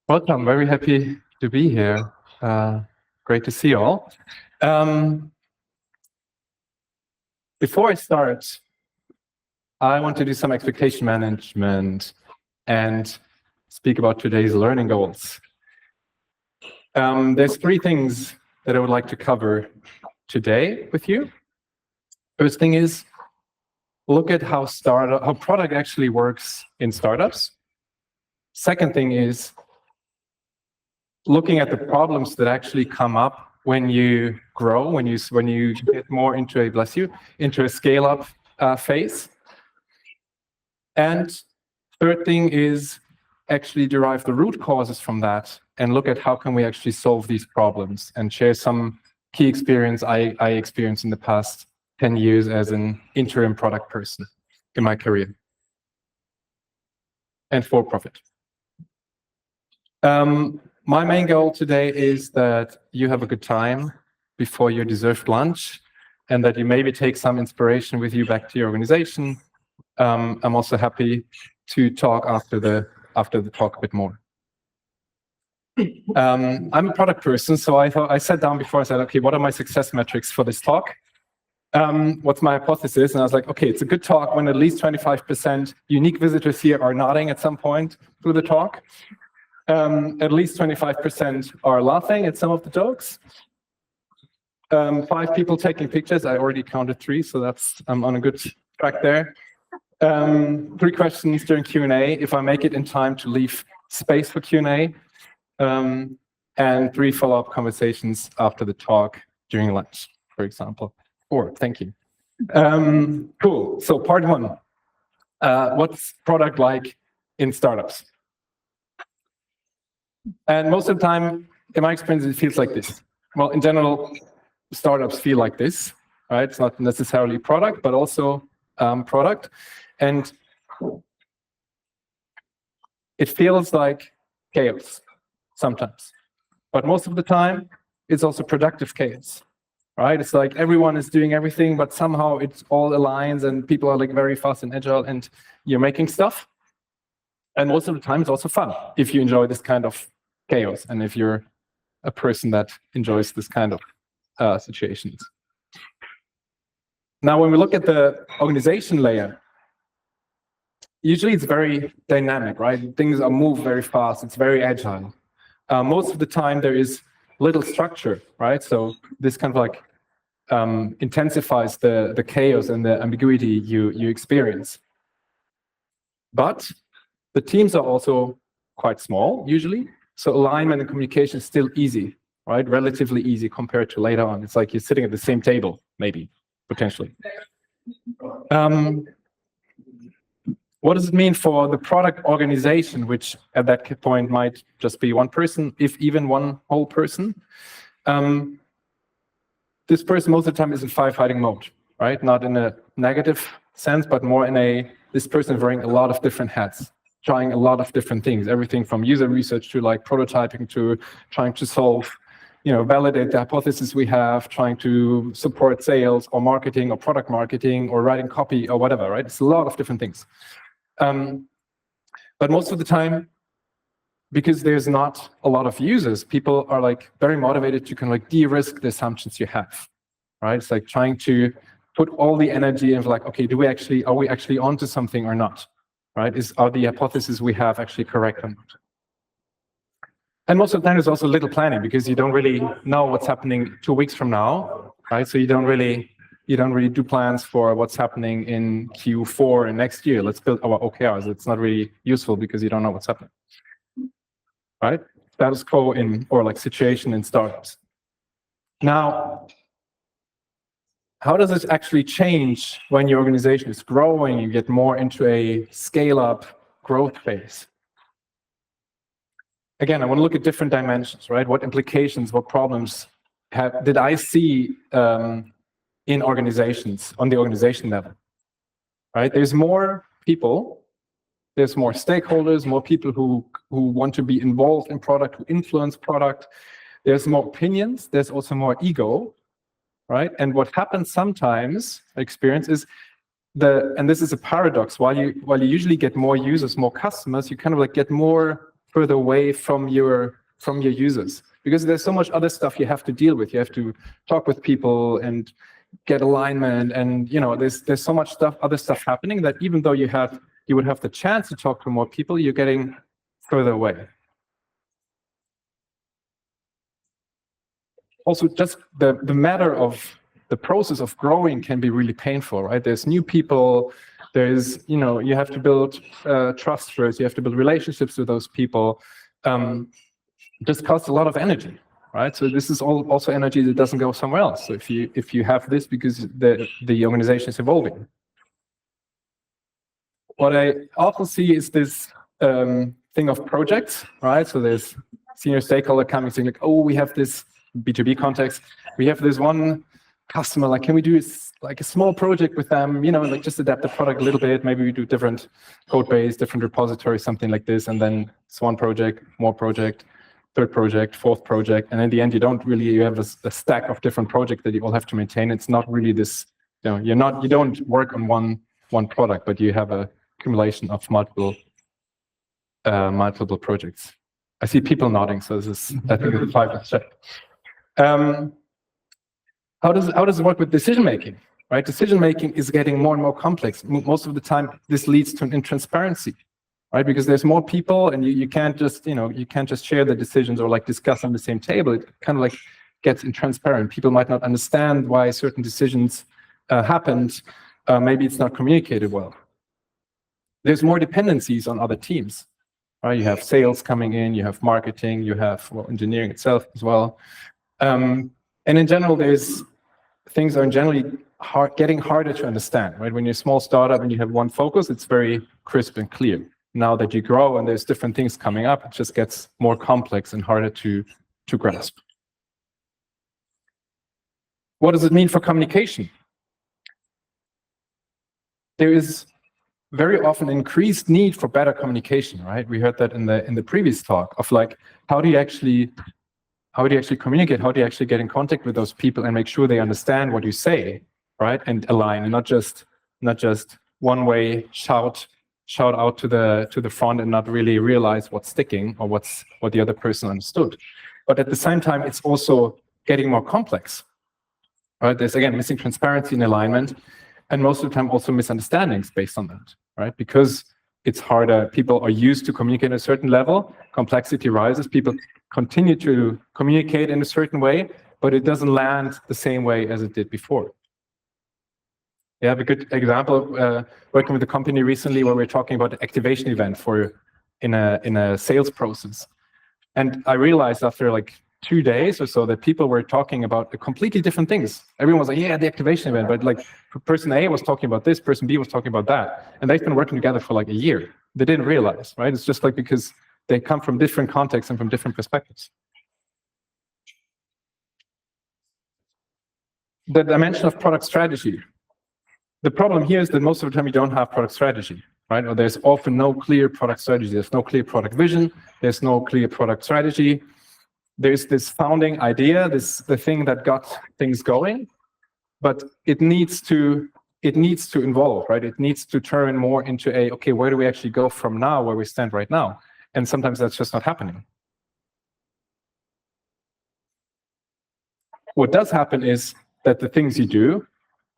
Welcome, very happy to be here. Great to see you all. Before I start, I want to do some expectation management and speak about today's learning goals. There's three things that I would like to cover today with you. First thing is, look at how product actually works in startups. Second thing is, looking at the problems that actually come up when you grow, when you get more into a scale-up phase. And third thing is actually derive the root causes from that and look at how can we actually solve these problems and share some key experience I experienced in the past 10 years as an interim product person in my career and for profit. My main goal today is that you have a good time before your deserved lunch and that you maybe take some inspiration with you back to your organization. I'm also happy to talk after the talk a bit more. I'm a product person, so I sat down before. I said, okay, what are my success metrics for this talk? What's my hypothesis? And I was like, okay, it's a good talk when at least 25% unique visitors here are nodding at some point through the talk. At least 25% are laughing at some of the jokes. 5 people taking pictures. I already counted 3, so I'm on a good track there. 3 questions during Q&A, if I make it in time to leave space for Q&A. And 3 follow-up conversations after the talk during lunch, for example. 4, thank you. Cool, so part 1. What's product like in startups? And most of the time, in my experience, it feels like this. Well, in general, startups feel like this, right? It's not necessarily product, but also product. And it feels like chaos sometimes. But most of the time, it's also productive chaos, right? It's like everyone is doing everything, but somehow it all aligns and people are like very fast and agile and you're making stuff. And most of the time, it's also fun if you enjoy this kind of chaos and if you're a person that enjoys this kind of situations. Now, when we look at the organization layer, usually it's very dynamic, right? Things are moved very fast. It's very agile. Most of the time, there is little structure, right? So this kind of like intensifies the chaos and the ambiguity you experience. But the teams are also quite small, usually. So alignment and communication is still easy, right? Relatively easy compared to later on. It's like you're sitting at the same table, maybe, potentially. What does it mean for the product organization, which at that point might just be one person, if even one whole person? This person most of the time is in firefighting mode, right? Not in a negative sense, but more in this person is wearing a lot of different hats, trying a lot of different things, everything from user research to like prototyping to trying to solve, validate the hypothesis we have, trying to support sales or marketing or product marketing or writing copy or whatever, right? It's a lot of different things. But most of the time, because there's not a lot of users, people are like very motivated to kind of like de-risk the assumptions you have, right? It's like trying to put all the energy into like, okay, are we actually onto something or not? Right? Are the hypotheses we have actually correct or not? And most of the time, there's also little planning because you don't really know what's happening 2 weeks from now, right? So you don't really do plans for what's happening in Q4 and next year. Let's build our OKRs. It's not really useful because you don't know what's happening, right? Status quo or like situation in startups. Now, how does it actually change when your organization is growing, you get more into a scale-up growth phase? Again, I want to look at different dimensions, right? What implications, what problems did I see in organizations, on the organization level, right? There's more people, there's more stakeholders, more people who want to be involved in product, who influence product. There's more opinions, there's also more ego, right? And what happens sometimes, experience is and this is a paradox, while you usually get more users, more customers, you kind of like get more further away from your users, because there's so much other stuff you have to deal with. You have to talk with people and get alignment, and there's so much other stuff happening, that even though you would have the chance to talk to more people, you're getting further away. Also, just the matter of the process of growing can be really painful, right? There's new people, there's, you have to build trust first, you have to build relationships with those people. Just costs a lot of energy, right? So this is also energy that doesn't go somewhere else. So if you have this, because the organization is evolving. What I often see is this thing of projects, right? So there's senior stakeholder coming saying like, oh, we have this B2B context, we have this one customer, like, can we do like a small project with them, like just adapt the product a little bit, maybe we do different code base, different repositories, something like this, and then it's one project, more project, third project, fourth project, and in the end you have a stack of different projects that you all have to maintain. It's not really this, you don't work on one product, but you have a accumulation of multiple projects. I see people nodding, so this is, I think, it's 5%. How does it work with decision making? Right, decision making is getting more and more complex. Most of the time, this leads to an intransparency, right? Because there's more people, and you can't just share the decisions or like discuss on the same table. It kind of like gets intransparent. People might not understand why certain decisions happened. Maybe it's not communicated well. There's more dependencies on other teams. Right? You have sales coming in, you have marketing, you have engineering itself as well. And in general, things are generally getting harder to understand, right? When you're a small startup and you have one focus, it's very crisp and clear. Now that you grow and there's different things coming up, it just gets more complex and harder to grasp. What does it mean for communication? There is very often increased need for better communication, right? We heard that in the previous talk of like, how do you actually communicate? How do you actually get in contact with those people and make sure they understand what you say, right? And align, and not just one way shout out to the front and not really realize what's sticking or what the other person understood. But at the same time, it's also getting more complex, right? There's again missing transparency and alignment, and most of the time also misunderstandings based on that, right? Because it's harder. People are used to communicate at a certain level. Complexity rises. People continue to communicate in a certain way, but it doesn't land the same way as it did before. I have a good example working with a company recently where we're talking about an activation event in a sales process. And I realized after like 2 days or so that people were talking about completely different things. Everyone was like, yeah, the activation event, but like person A was talking about this, person B was talking about that. And they've been working together for like a year. They didn't realize, right? It's just like because they come from different contexts and from different perspectives. The dimension of product strategy. The problem here is that most of the time you don't have product strategy, right? Or there's often no clear product strategy. There's no clear product vision. There's no clear product strategy. There's this founding idea, the thing that got things going, but it needs to evolve, right? It needs to turn more into okay, where do we actually go from now, where we stand right now? And sometimes that's just not happening. What does happen is that the things you do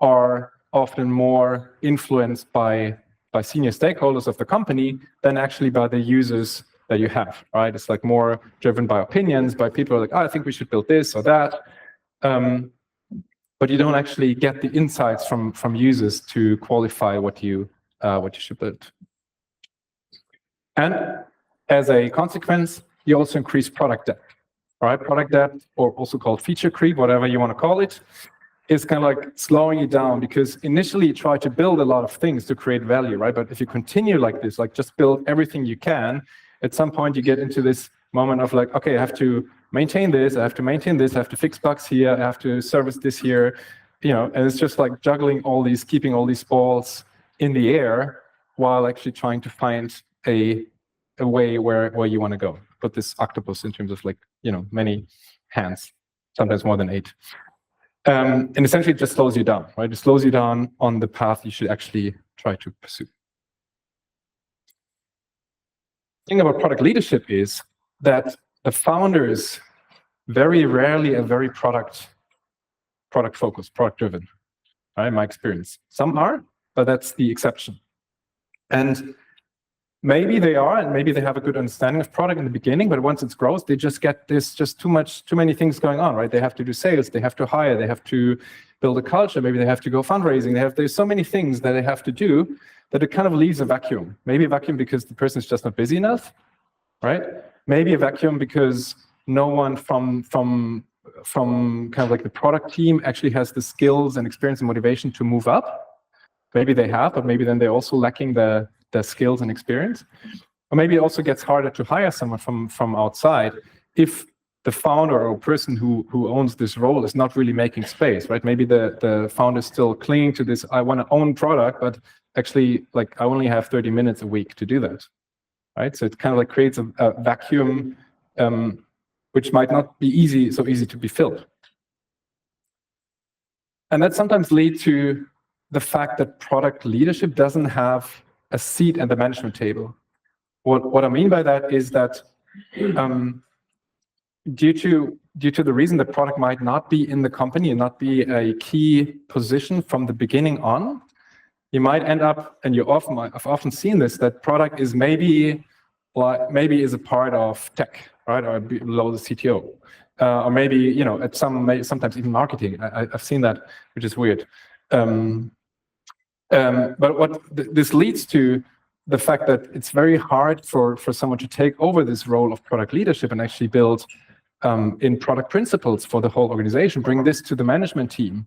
are often more influenced by senior stakeholders of the company than actually by the users that you have, right? It's like more driven by opinions, by people who are like, oh, I think we should build this or that. But you don't actually get the insights from users to qualify what you should build. And as a consequence, you also increase product depth, right? Product depth, or also called feature creep, whatever you want to call it, is kind of like slowing you down, because initially you try to build a lot of things to create value, right? But if you continue like this, like just build everything you can, at some point you get into this moment of like, okay, I have to maintain this, I have to maintain this, I have to fix bugs here, I have to service this here, and it's just like juggling keeping all these balls in the air while actually trying to find a way where you want to go. Put this octopus in terms of like, many hands, sometimes more than 8. And essentially it just slows you down, right? It slows you down on the path you should actually try to pursue. thing about product leadership is that the founders very rarely are very product focused, product driven, right? In my experience. Some are, but that's the exception. And maybe they are, and maybe they have a good understanding of product in the beginning, but once it grows, they just get too many things going on, right? They have to do sales, they have to hire, they have to build a culture, maybe they have to go fundraising, there's so many things that they have to do that it kind of leaves a vacuum. Maybe a vacuum because the person is just not busy enough, right? Maybe a vacuum because no one from kind of like the product team actually has the skills and experience and motivation to move up. Maybe they have, but maybe then they're also lacking the skills and experience. Or maybe it also gets harder to hire someone from outside if the founder or person who owns this role is not really making space, right? Maybe the founder is still clinging to this, I want to own product, but actually, like, I only have 30 minutes a week to do that, right? So it kind of like creates a vacuum which might not be so easy to be filled. And that sometimes leads to the fact that product leadership doesn't have a seat at the management table. What I mean by that is that due to the reason that product might not be in the company and not be a key position from the beginning on, you might end up, and I've often seen this, that product is maybe is a part of tech, right, or below the CTO, or maybe at sometimes even marketing. I've seen that, which is weird. But what this leads to the fact that it's very hard for someone to take over this role of product leadership and actually build in product principles for the whole organization, bring this to the management team,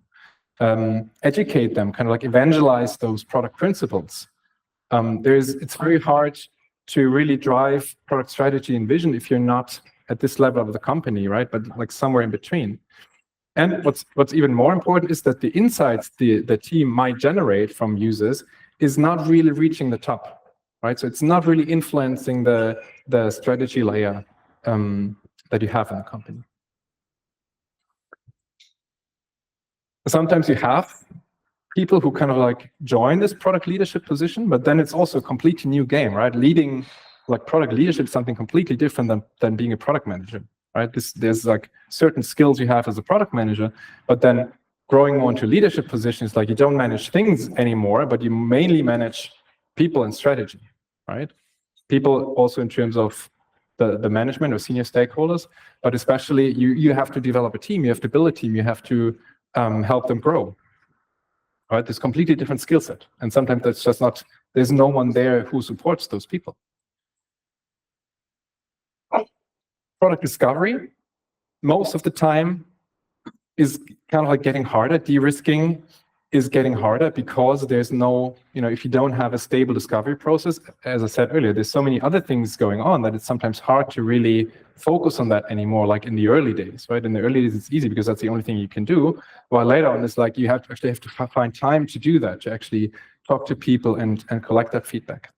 educate them, kind of like evangelize those product principles. It's very hard to really drive product strategy and vision if you're not at this level of the company, right? But like somewhere in between. And what's even more important is that the insights the team might generate from users is not really reaching the top, right? So it's not really influencing the strategy layer that you have in the company. Sometimes you have people who kind of like join this product leadership position, but then it's also a completely new game, right? Leading like product leadership is something completely different than being a product manager, right? There's like certain skills you have as a product manager, but then growing more into leadership positions, like you don't manage things anymore, but you mainly manage people and strategy, right? People also in terms of the management or senior stakeholders, but especially you have to develop a team, you have to build a team, you have to help them grow. Right, there's completely different skill set, and sometimes that's just not. There's no one there who supports those people. Product discovery, most of the time, is kind of like getting harder. De-risking is getting harder because there's no, if you don't have a stable discovery process, as I said earlier, there's so many other things going on that it's sometimes hard to really focus on that anymore, like in the early days, right? In the early days, it's easy because that's the only thing you can do. While later on, it's like you have to find time to do that, to actually talk to people and collect that feedback,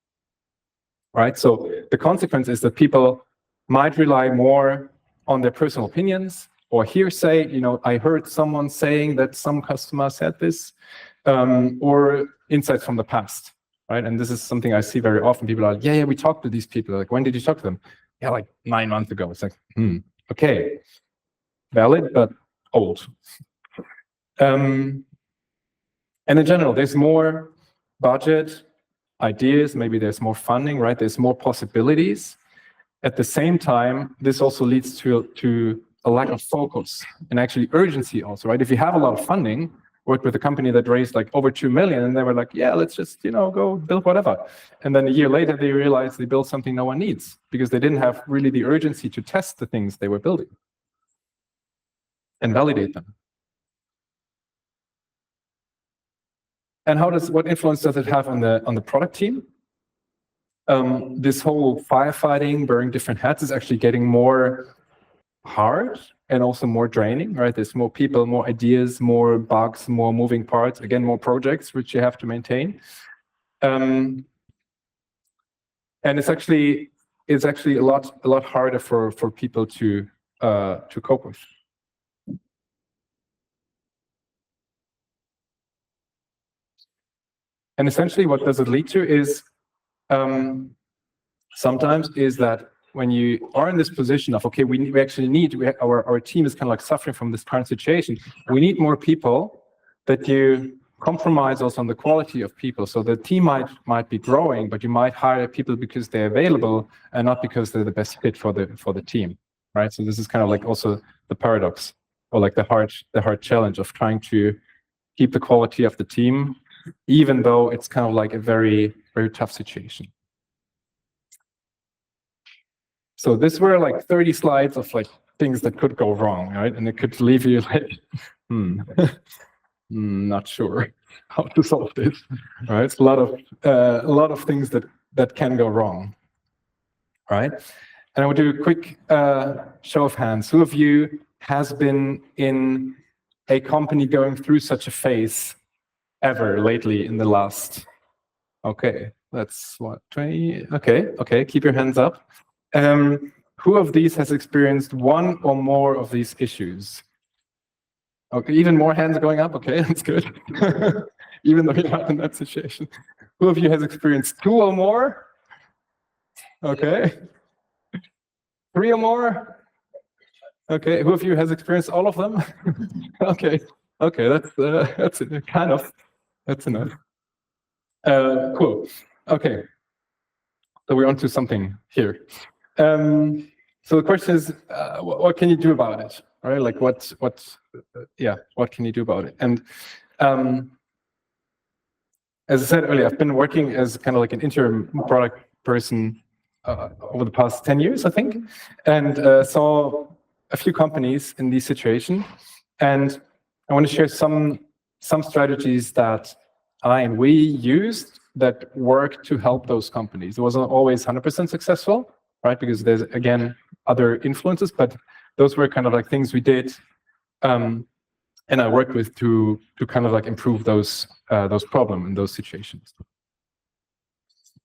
right? So the consequence is that people might rely more on their personal opinions, or hearsay, I heard someone saying that some customer said this, or insights from the past, right? And this is something I see very often. People are like, yeah, we talked to these people. Like, when did you talk to them? Yeah, like 9 months ago. It's like, okay, valid, but old. And in general, there's more budget, ideas, maybe there's more funding, right? There's more possibilities. At the same time, this also leads to a lack of focus and actually urgency also, right? If you have a lot of funding, worked with a company that raised like over 2 million, and they were like, yeah, let's just, go build whatever. And then a year later, they realized they built something no one needs because they didn't have really the urgency to test the things they were building and validate them. And what influence does it have on the product team? This whole firefighting, wearing different hats is actually getting more hard and also more draining, right? There's more people, more ideas, more bugs, more moving parts, again, more projects which you have to maintain. And it's actually a lot harder for people to cope with. And essentially what does it lead to is sometimes is that when you are in this position of, okay, we actually need, our team is kind of like suffering from this current situation, we need more people, that you compromise also on the quality of people. So the team might be growing, but you might hire people because they're available and not because they're the best fit for the team, right? So this is kind of like also the paradox, or like the hard challenge of trying to keep the quality of the team, even though it's kind of like a very, very tough situation. So this were like 30 slides of like things that could go wrong, right? And it could leave you like, not sure how to solve this. Right? It's a lot of things that can go wrong. Right? And I will do a quick show of hands. Who of you has been in a company going through such a phase ever lately in the last? Okay, that's what, 20? Okay, keep your hands up. Who of these has experienced one or more of these issues? Okay, even more hands going up. Okay, that's good. Even though you're not in that situation. Who of you has experienced 2 or more? Okay. 3 or more? Okay, who of you has experienced all of them? Okay, that's it. Kind of. That's enough. Cool. Okay. So we're on to something here. So the question is, what can you do about it? Right? Like what can you do about it? And as I said earlier, I've been working as kind of like an interim product person over the past 10 years, I think, and saw a few companies in this situation. And I want to share some strategies that I and we used that work to help those companies. It wasn't always 100% successful, right? Because there's, again, other influences, but those were kind of like things we did, and I worked with to kind of like improve those problems and those situations.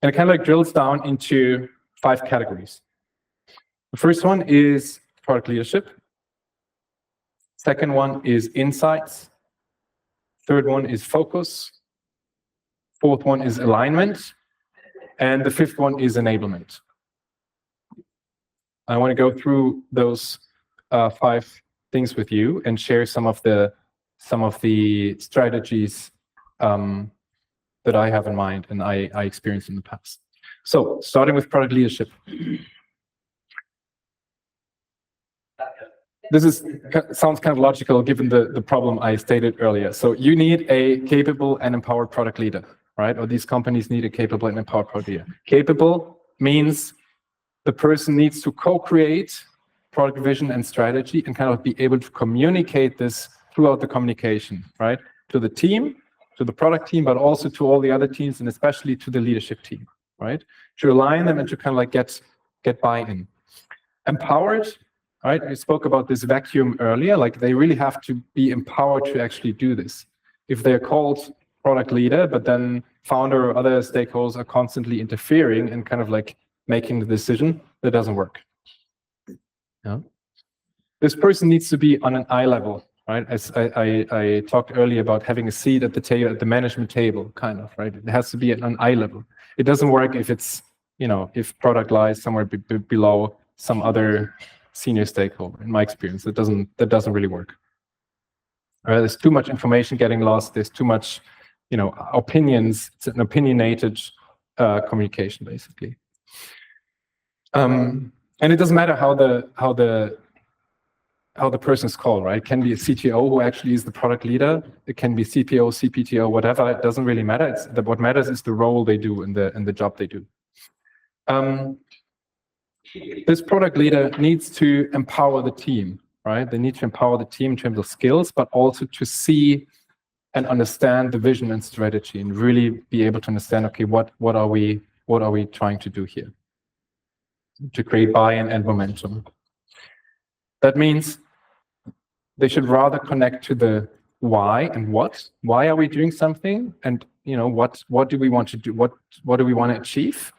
And it kind of like drills down into 5 categories. The first one is product leadership. Second one is insights. Third one is focus. Fourth one is alignment. And the 5th one is enablement. I want to go through those 5 things with you and share some of the strategies that I have in mind and I experienced in the past. So starting with product leadership. This sounds kind of logical given the problem I stated earlier. So you need a capable and empowered product leader, right? Or these companies need a capable and empowered product leader. Capable means the person needs to co-create product vision and strategy and kind of be able to communicate this throughout the communication, right? To the team, to the product team, but also to all the other teams and especially to the leadership team, right? To align them and to kind of like get buy-in. Empowered, right? We spoke about this vacuum earlier, like they really have to be empowered to actually do this. If they're called product leader, but then founder or other stakeholders are constantly interfering and kind of like making the decision, that doesn't work. Yeah. This person needs to be on an eye level, right? As I talked earlier about having a seat at the table, at the management table, kind of, right? It has to be at an eye level. It doesn't work if it's, if product lies somewhere below some other senior stakeholder. In my experience, that doesn't really work. There's too much information getting lost. There's too much, opinions. It's an opinionated communication, basically. And it doesn't matter how the person is called, right? It can be a CTO who actually is the product leader. It can be CPO, CPTO, whatever. It doesn't really matter. What matters is the role they do and the job they do. This product leader needs to empower the team, right? They need to empower the team in terms of skills, but also to see and understand the vision and strategy and really be able to understand, okay, what are we trying to do here to create buy-in and momentum. That means they should rather connect to the why and what. Why are we doing something? And what do we want to do? What do we want to achieve?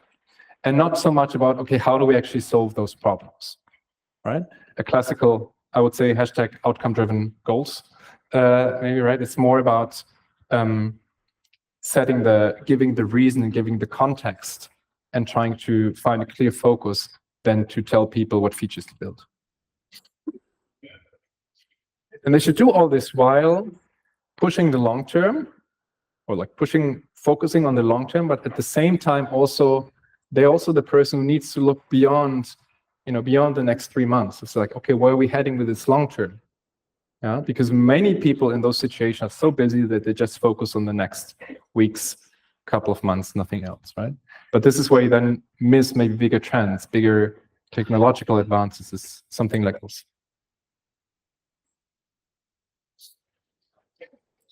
And not so much about, okay, how do we actually solve those problems, right? A classical, I would say, hashtag outcome-driven goals, maybe, right? It's more about giving the reason and giving the context and trying to find a clear focus than to tell people what features to build. And they should do all this while pushing the long term, or like focusing on the long term, but at the same time they're also the person who needs to look beyond, beyond the next 3 months. It's like, okay, where are we heading with this long term? Yeah, because many people in those situations are so busy that they just focus on the next weeks, couple of months, nothing else, right? But this is where you then miss maybe bigger trends, bigger technological advances, is something like this.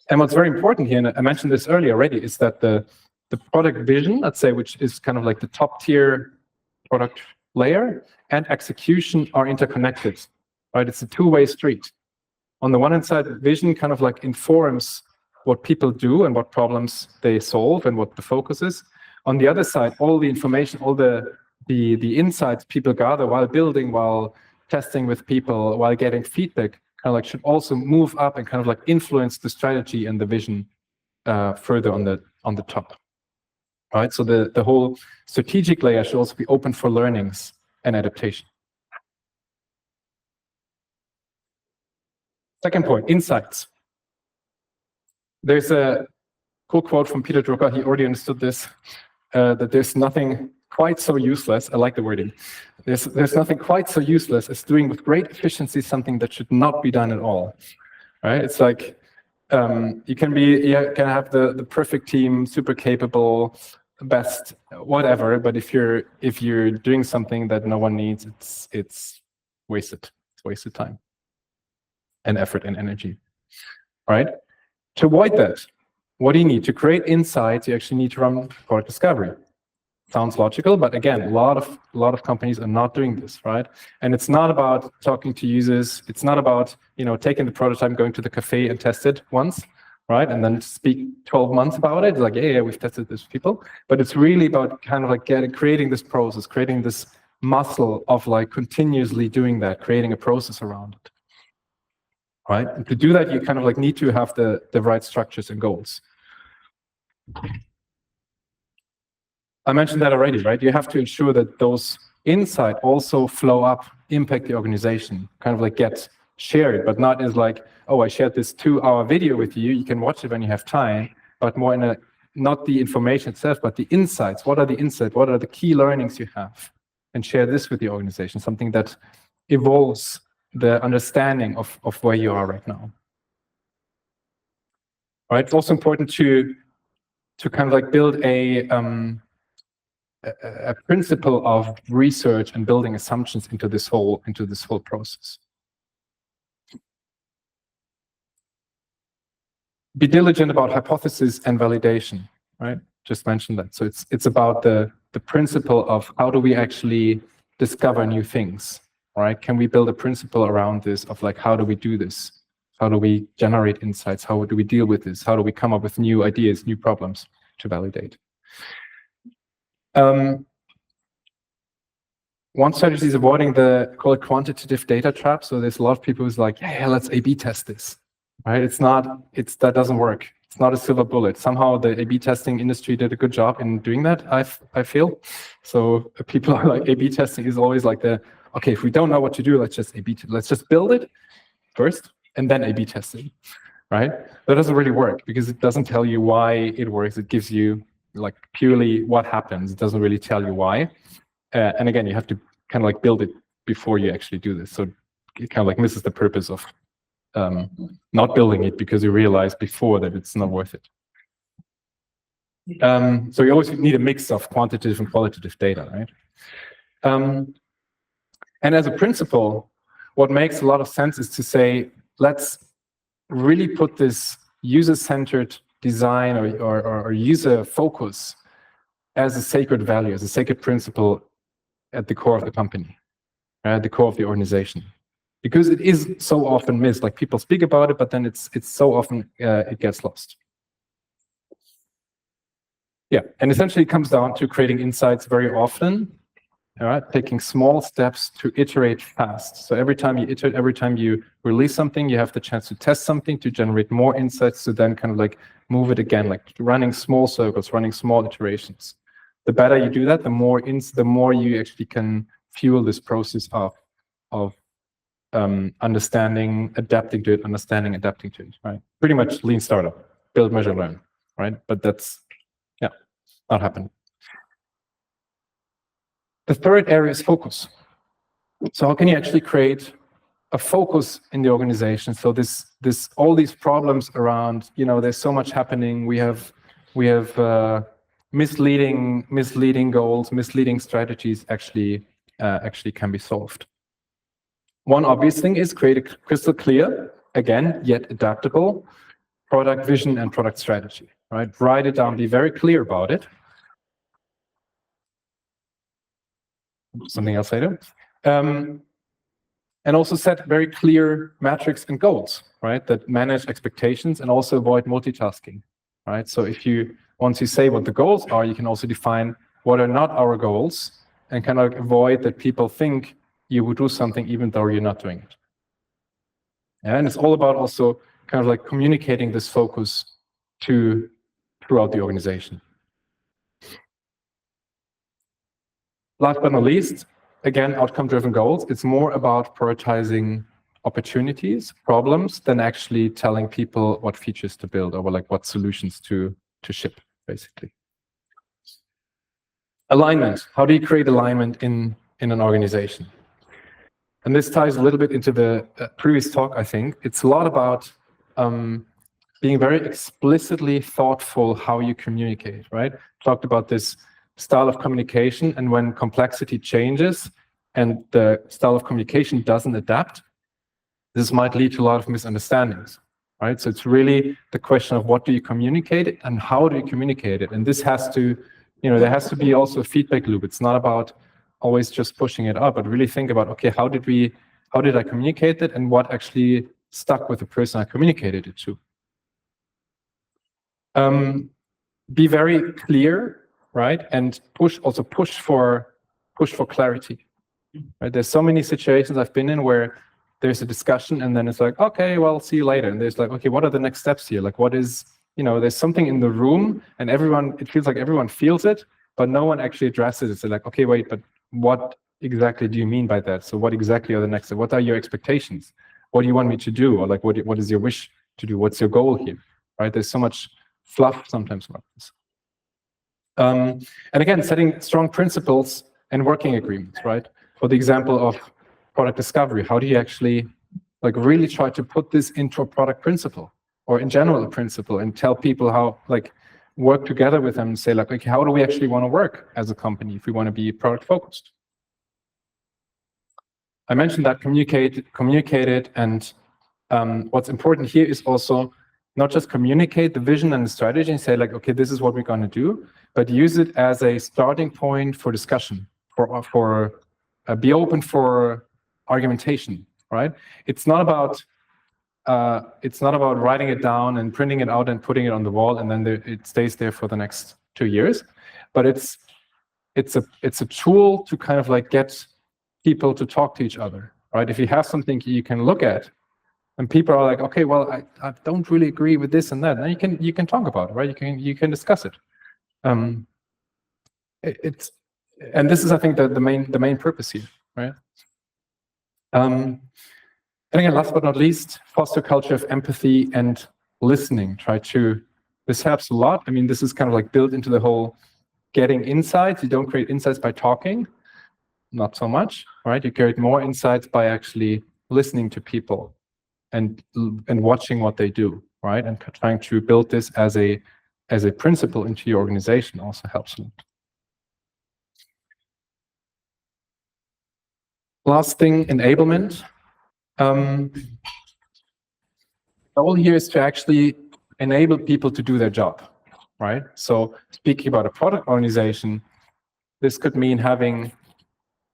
And what's very important here, and I mentioned this earlier already, is that the product vision, let's say, which is kind of like the top tier product layer, and execution are interconnected, right? It's a two-way street. On the one hand side, vision kind of like informs what people do and what problems they solve and what the focus is. On the other side, all the information, all the insights people gather while building, while testing with people, while getting feedback, kind of like should also move up and kind of like influence the strategy and the vision further on the top. All right, so the whole strategic layer should also be open for learnings and adaptation. Second point, insights. There's a cool quote from Peter Drucker. He already understood this, that there's nothing quite so useless. I like the wording. There's nothing quite so useless as doing with great efficiency something that should not be done at all. Right? It's like you can have the perfect team, super capable, best, whatever. But if you're doing something that no one needs, it's wasted. It's wasted time and effort and energy. All right? To avoid that, what do you need? To create insights, you actually need to run product discovery. Sounds logical, but again, a lot of companies are not doing this, right? And it's not about talking to users. It's not about taking the prototype, going to the cafe and test it once, right? And then speak 12 months about it. Like, yeah, we've tested this with people. But it's really about kind of like creating this process, creating this muscle of like continuously doing that, creating a process around it. Right? And to do that, you kind of like need to have the right structures and goals. I mentioned that already, right? You have to ensure that those insights also flow up, impact the organization, kind of like get shared, but not as like, oh, I shared this 2-hour video with you. You can watch it when you have time, but more in not the information itself, but the insights. What are the insights? What are the key learnings you have? And share this with the organization, something that evolves the understanding of where you are right now. All right, it's also important to kind of like build a principle of research and building assumptions into this whole process. Be diligent about hypothesis and validation, right? Just mentioned that. So it's about the principle of how do we actually discover new things. Right? Can we build a principle around this of like, how do we do this? How do we generate insights? How do we deal with this? How do we come up with new ideas, new problems to validate? One strategy is avoiding the quantitative data trap. So there's a lot of people who's like, yeah, let's A/B test this. Right? That doesn't work. It's not a silver bullet. Somehow the A/B testing industry did a good job in doing that, I feel. So people are like, A/B testing is always like okay, if we don't know what to do, let's just build it first and then A/B test it, right? That doesn't really work because it doesn't tell you why it works. It gives you like purely what happens. It doesn't really tell you why. And again, you have to kind of like build it before you actually do this. So it kind of like misses the purpose of not building it because you realize before that it's not worth it. So you always need a mix of quantitative and qualitative data, right? And as a principle, what makes a lot of sense is to say, let's really put this user-centered design or user focus as a sacred value, as a sacred principle at the core of the company, at the core of the organization. Because it is so often missed, like people speak about it, but then it's so often it gets lost. Yeah, and essentially it comes down to creating insights very often. All right, taking small steps to iterate fast. So every time you iterate, every time you release something, you have the chance to test something, to generate more insights, to then kind of like move it again, like running small circles, running small iterations. the better you do that, the more you actually can fuel this process of understanding, adapting to it, right? Pretty much lean startup, build, measure, learn, right? But that's, yeah, not happening. The third area is focus. So how can you actually create a focus in the organization? So all these problems around, there's so much happening. We have misleading goals, misleading strategies actually can be solved. One obvious thing is create a crystal clear, again, yet adaptable product vision and product strategy, right? Write it down, be very clear about it. Something else later. And also set very clear metrics and goals, right? That manage expectations and also avoid multitasking, right? So once you say what the goals are, you can also define what are not our goals and kind of avoid that people think you would do something even though you're not doing it. And it's all about also kind of like communicating this focus throughout the organization. Last but not least, again, outcome-driven goals. It's more about prioritizing opportunities, problems, than actually telling people what features to build or like what solutions to ship, basically. Alignment. How do you create alignment in an organization? And this ties a little bit into the previous talk, I think. It's a lot about being very explicitly thoughtful how you communicate, right? Talked about this style of communication, and when complexity changes and the style of communication doesn't adapt, this might lead to a lot of misunderstandings, right? So it's really the question of what do you communicate and how do you communicate it? And this has to, there has to be also a feedback loop. It's not about always just pushing it up, but really think about, okay, how did I communicate it and what actually stuck with the person I communicated it to? Be very clear, right? And push for clarity. Right? There's so many situations I've been in where there's a discussion and then it's like, okay, well, see you later. And there's like, okay, what are the next steps here? Like, what is, there's something in the room and it feels like everyone feels it, but no one actually addresses it. So like, okay, wait, but what exactly do you mean by that? So what exactly are the next steps? What are your expectations? What do you want me to do? Or like, what is your wish to do? What's your goal here? Right? There's so much fluff sometimes about this. And again, setting strong principles and working agreements, right? For the example of product discovery, how do you actually like really try to put this into a product principle or in general a principle and tell people how like work together with them and say like, okay, how do we actually want to work as a company if we want to be product focused? I mentioned that communicate it, and what's important here is also not just communicate the vision and the strategy and say like, okay, this is what we're going to do, but use it as a starting point for discussion, be open for argumentation, right? It's not about writing it down and printing it out and putting it on the wall and then it stays there for the next 2 years, but it's a tool to kind of like get people to talk to each other, right? If you have something you can look at and people are like, okay, well, I don't really agree with this and that, then you can talk about it, right? You can discuss it. And this is, I think, the main purpose here, right? And again, last but not least, foster a culture of empathy and listening. This helps a lot. I mean, this is kind of like built into the whole getting insights. You don't create insights by talking, not so much, right? You create more insights by actually listening to people and watching what they do, right? And trying to build this as a principle into your organization also helps a lot. Last thing, enablement. The goal here is to actually enable people to do their job, right? So speaking about a product organization, this could mean having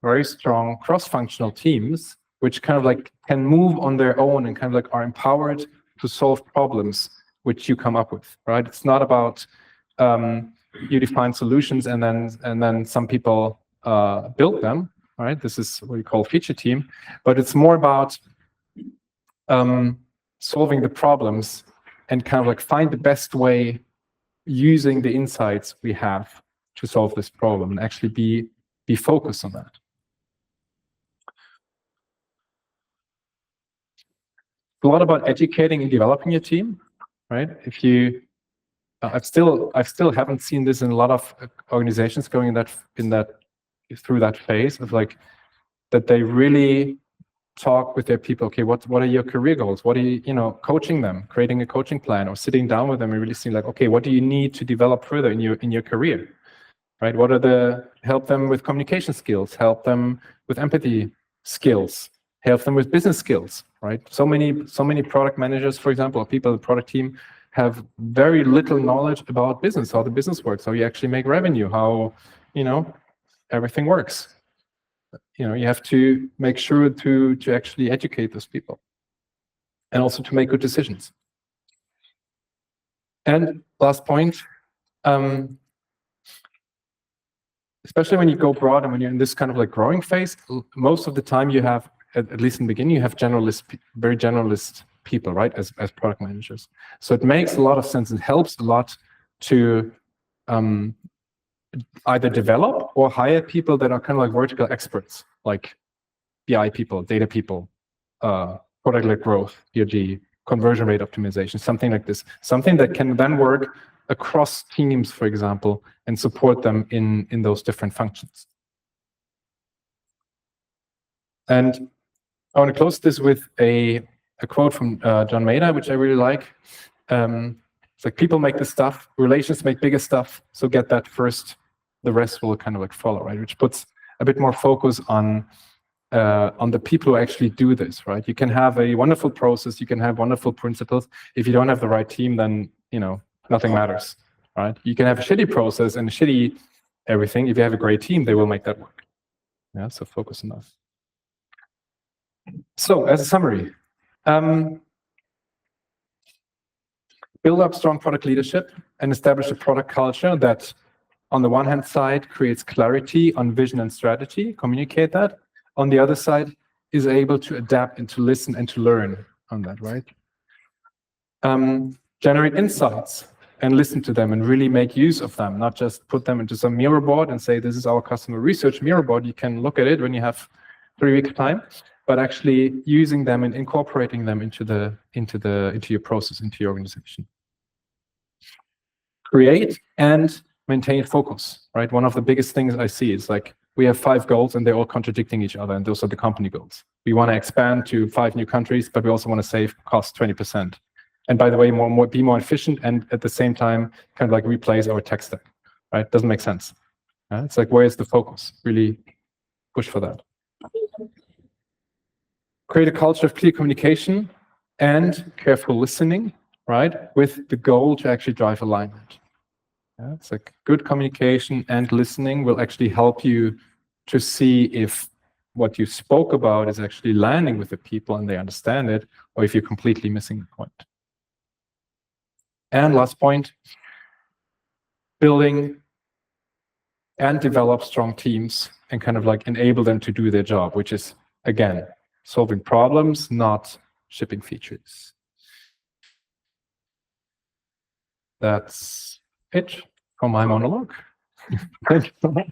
very strong cross-functional teams, which kind of like can move on their own and kind of like are empowered to solve problems which you come up with, right? It's not about you define solutions and then some people build them, right? This is what we call feature team, but it's more about solving the problems and kind of like find the best way using the insights we have to solve this problem and actually be focused on that. A lot about educating and developing your team, right? If you, I've still haven't seen this in a lot of organizations going through that phase of like that they really talk with their people. Okay, what are your career goals? What are you coaching them, creating a coaching plan, or sitting down with them and really seeing like, okay, what do you need to develop further in your career, right? What are help them with communication skills, help them with empathy skills, help them with business skills, right? So many product managers, for example, or people in the product team have very little knowledge about business, how the business works, how you actually make revenue, how everything works. You have to make sure to actually educate those people and also to make good decisions. And last point, especially when you go broad and when you're in this kind of like growing phase, most of the time you have, at least in the beginning, you have very generalist people, right, as product managers. So it makes a lot of sense. It helps a lot to either develop or hire people that are kind of like vertical experts, like BI people, data people, product-led growth, ERG, conversion rate optimization, something like this, something that can then work across teams, for example, and support them in those different functions. And I want to close this with a quote from John Maeda, which I really like. It's like, people make the stuff, relations make bigger stuff, so get that first, the rest will kind of like follow, right? Which puts a bit more focus on the people who actually do this, right? You can have a wonderful process, you can have wonderful principles. If you don't have the right team, then nothing matters, right? You can have a shitty process and a shitty everything. If you have a great team, they will make that work. Yeah, so focus on that. So, as a summary, build up strong product leadership and establish a product culture that, on the one hand side, creates clarity on vision and strategy, communicate that. On the other side, is able to adapt and to listen and to learn on that, right? Generate insights and listen to them and really make use of them, not just put them into some mirror board and say, this is our customer research mirror board. You can look at it when you have 3 weeks time, but actually using them and incorporating them into your process, into your organization. Create and maintain focus, right? One of the biggest things I see is like, we have 5 goals and they're all contradicting each other, and those are the company goals. We want to expand to 5 new countries, but we also want to save cost 20%. And by the way, be more efficient, and at the same time, kind of like replace our tech stack, right? Doesn't make sense. Right? It's like, where's the focus? Really push for that. Create a culture of clear communication and careful listening, right? With the goal to actually drive alignment. Yeah, it's like good communication and listening will actually help you to see if what you spoke about is actually landing with the people and they understand it, or if you're completely missing the point. And last point, building and develop strong teams and kind of like enable them to do their job, which is, again, solving problems, not shipping features. That's it for my monologue. Thank you so much.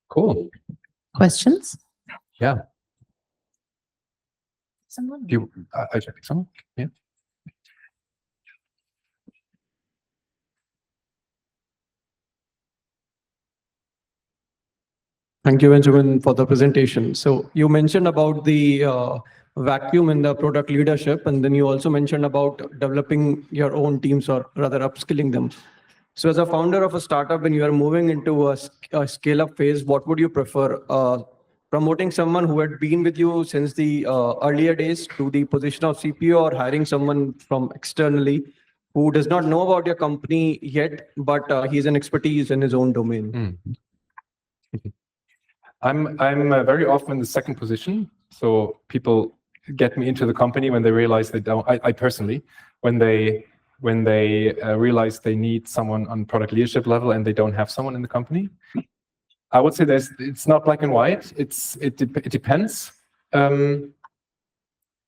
Cool. Questions? Yeah. Someone? I check someone. Yeah. Thank you, Benjamin, for the presentation. So you mentioned about the vacuum in the product leadership, and then you also mentioned about developing your own teams, or rather upskilling them. So as a founder of a startup, when you are moving into a scale-up phase, what would you prefer? Promoting someone who had been with you since the earlier days to the position of CPO, or hiring someone from externally who does not know about your company yet, but he's an expertise in his own domain? I'm very often in the second position. So people get me into the company when they realize they don't. I personally, when they realize they need someone on product leadership level and they don't have someone in the company. I would say it's not black and white. It depends.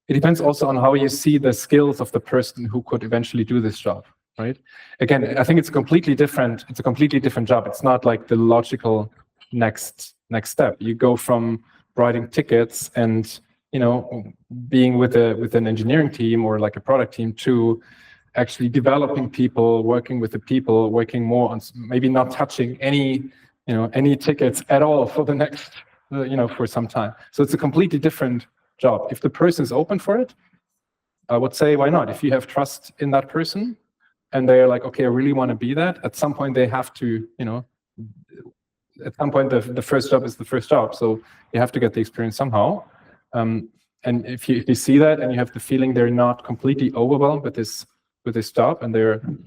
It depends also on how you see the skills of the person who could eventually do this job, right? Again, I think it's completely different. It's a completely different job. It's not like the logical next step. You go from writing tickets and being with an engineering team or like a product team to actually developing people, working with the people, working more on maybe not touching any tickets at all for the next for some time. So it's a completely different job. If the person is open for it, I would say why not? If you have trust in that person and they're like, okay, I really want to be that, at some point they have to, at some point the first job is the first job. So you have to get the experience somehow. And if you see that and you have the feeling they're not completely overwhelmed with this job, and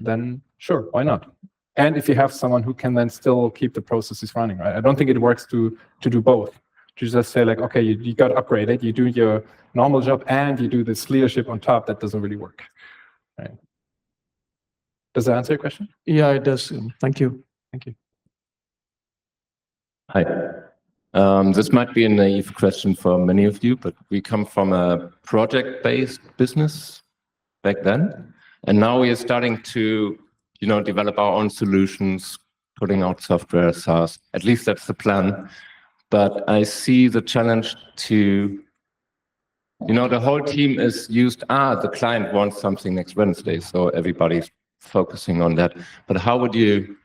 then sure, why not? And if you have someone who can then still keep the processes running, right? I don't think it works to do both. To just say like, okay, you got upgraded, you do your normal job and you do this leadership on top. That doesn't really work, right? Does that answer your question? Yeah, it does. Thank you. Thank you. Hi. This might be a naive question for many of you, but we come from a project-based business back then, and now we are starting to, develop our own solutions, putting out software, SaaS. At least that's the plan. But I see the challenge to, the whole team is used, the client wants something next Wednesday, so everybody's focusing on that. But how would you,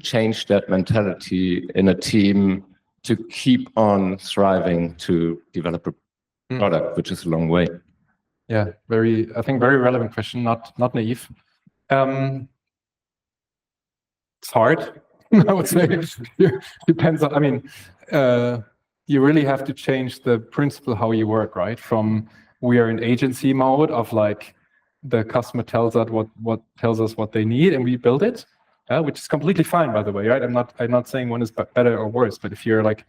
change that mentality in a team to keep on thriving to develop a product, which is a long way? Yeah, I think very relevant question, not naive. It's hard. I would say it depends on, you really have to change the principle how you work, right? From we are in agency mode of like the customer tells us what they need and we build it, which is completely fine, by the way, right? I'm not saying one is better or worse, but if you're like,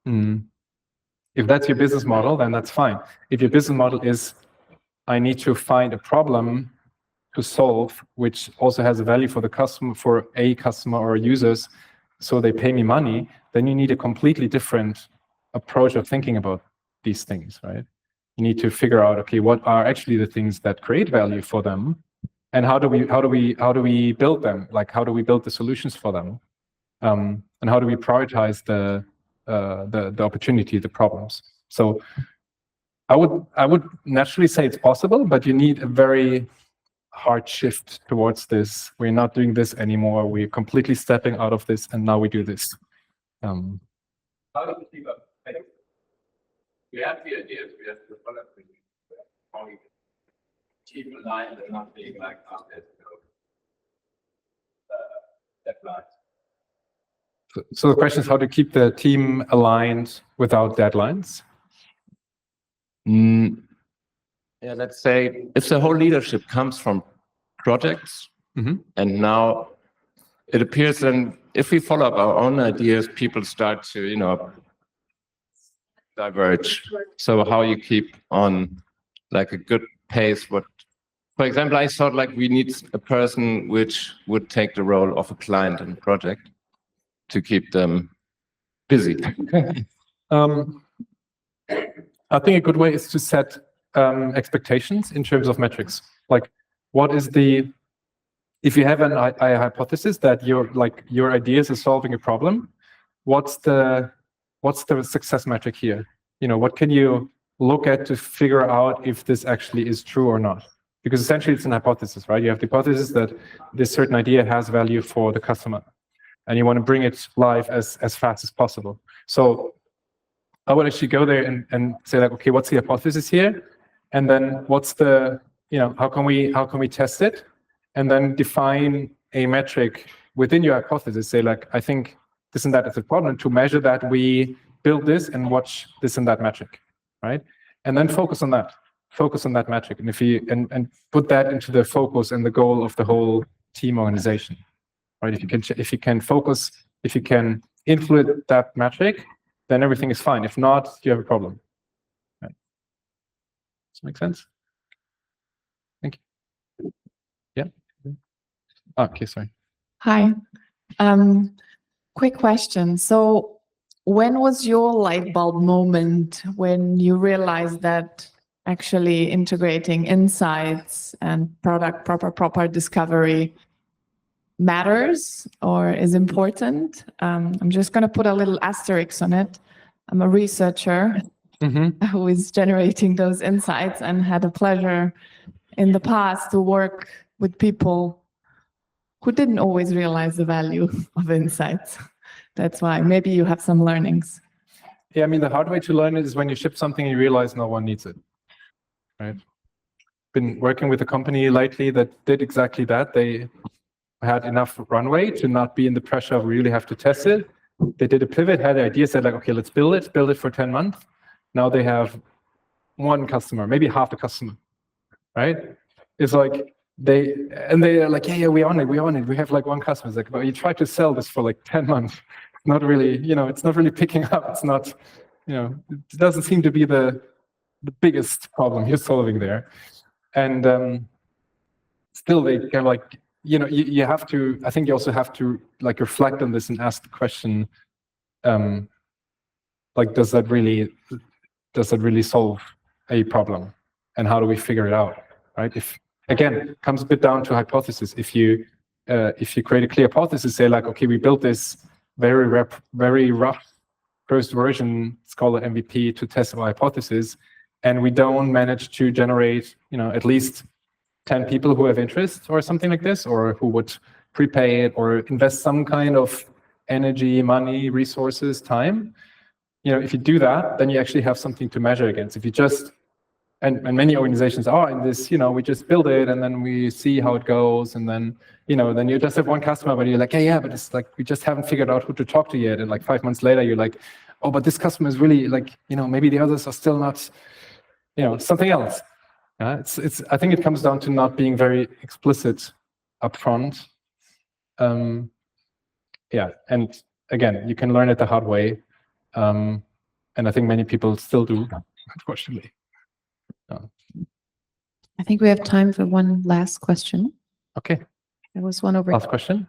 if that's your business model, then that's fine. If your business model is, I need to find a problem to solve, which also has a value for the customer, for a customer or users, so they pay me money, then you need a completely different approach of thinking about these things, right? You need to figure out, okay, what are actually the things that create value for them, and how do we build them? Like, how do we build the solutions for them, and how do we prioritize the opportunity, the problems? So I would naturally say it's possible, but you need a very hard shift towards this. We're not doing this anymore. We're completely stepping out of this, and now we do this. How do you keep up? We have the ideas, we have the product, how we keep aligned and not being like deadlines. So the question is how to keep the team aligned without deadlines? Yeah, let's say if the whole leadership comes from projects, and now it appears then if we follow up our own ideas, people start to, diverge. So how you keep on like a good pace? For example, I thought like we need a person which would take the role of a client in a project to keep them busy. I think a good way is to set expectations in terms of metrics. Like, what is if you have a hypothesis that your ideas are solving a problem, what's the success metric here? What can you look at to figure out if this actually is true or not? Because essentially it's an hypothesis, right? You have the hypothesis that this certain idea has value for the customer, and you want to bring it live as fast as possible. So I would actually go there and say like, okay, what's the hypothesis here? And then what's the, how can we test it? And then define a metric within your hypothesis. Say like, I think this and that is a problem. To measure that, we build this and watch this and that metric, right? And then focus on that metric. And if you and put that into the focus and the goal of the whole team organization, right? If you can focus, if you can influence that metric, then everything is fine. If not, you have a problem. Right. Does that make sense? Thank you. Yeah. Okay, sorry. Hi. Quick question. So when was your light bulb moment when you realized that actually integrating insights and proper discovery matters or is important. I'm just going to put a little asterisk on it. I'm a researcher who is generating those insights and had a pleasure in the past to work with people who didn't always realize the value of insights. That's why maybe you have some learnings. Yeah, I mean, the hard way to learn it is when you ship something and you realize no one needs it, right? Been working with a company lately that did exactly that. They had enough runway to not be in the pressure of really have to test it. They did a pivot, had the idea, said like, okay, let's build it for 10 months. Now they have one customer, maybe half the customer, right? It's like they're like, yeah, we're on it. We have like one customer. It's like, well, you tried to sell this for like 10 months. Not really, it's not really picking up. It's not, it doesn't seem to be the biggest problem you're solving there. And still they kind of like, you have to, I think you also have to like reflect on this and ask the question, like, does that really solve a problem? And how do we figure it out, right? If, again, it comes a bit down to hypothesis. If you create a clear hypothesis, say like, okay, we built this very rough first version, let's call it MVP, to test our hypothesis, and we don't manage to generate, at least 10 people who have interest or something like this, or who would prepay it or invest some kind of energy, money, resources, time. If you do that, then you actually have something to measure against. If you just, and many organizations are in this, we just build it and then we see how it goes, and then, then you just have one customer, but you're like, yeah, but it's like, we just haven't figured out who to talk to yet. And like 5 months later, you're like, oh, but this customer is really like, maybe the others are still not, something else. I think it comes down to not being very explicit upfront. Yeah, and again, you can learn it the hard way. And I think many people still do, unfortunately. I think we have time for one last question. Okay. There was one over Last question.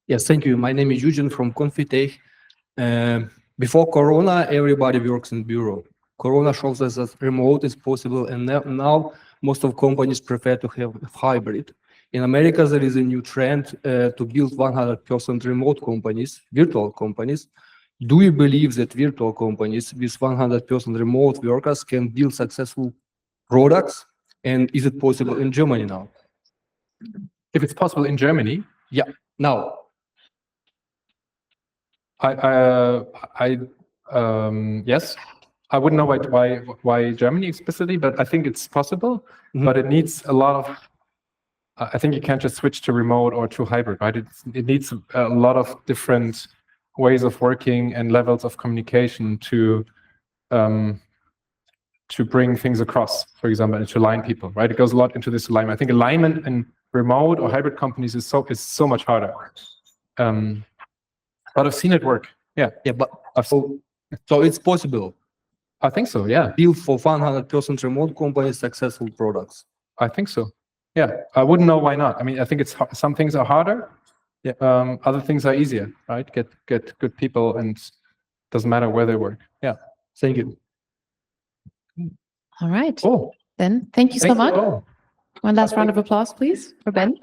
Yes, thank you. My name is Eugene from Confitech. Before Corona, everybody works in bureau. Corona shows us that remote is possible, and now most of companies prefer to have hybrid. In America, there is a new trend to build 100% remote companies, virtual companies. Do you believe that virtual companies with 100% remote workers can build successful products? And is it possible in Germany now? If it's possible in Germany? Yeah, now. Yes. I wouldn't know why Germany explicitly, but I think it's possible. But it needs a lot of, I think you can't just switch to remote or to hybrid, right? It needs a lot of different ways of working and levels of communication to bring things across, for example, and to align people, right? It goes a lot into this alignment. I think alignment in remote or hybrid companies is so much harder. But I've seen it work. Yeah. Yeah, but so it's possible. I think so, yeah. Build for 100% remote companies successful products. I think so. Yeah, I wouldn't know why not. I mean, I think it's some things are harder. Yeah. Other things are easier, right? Get good people, and doesn't matter where they work. Yeah. Thank you. All right. Oh, Then thank you so much. Oh. One last round of applause, please, for Ben.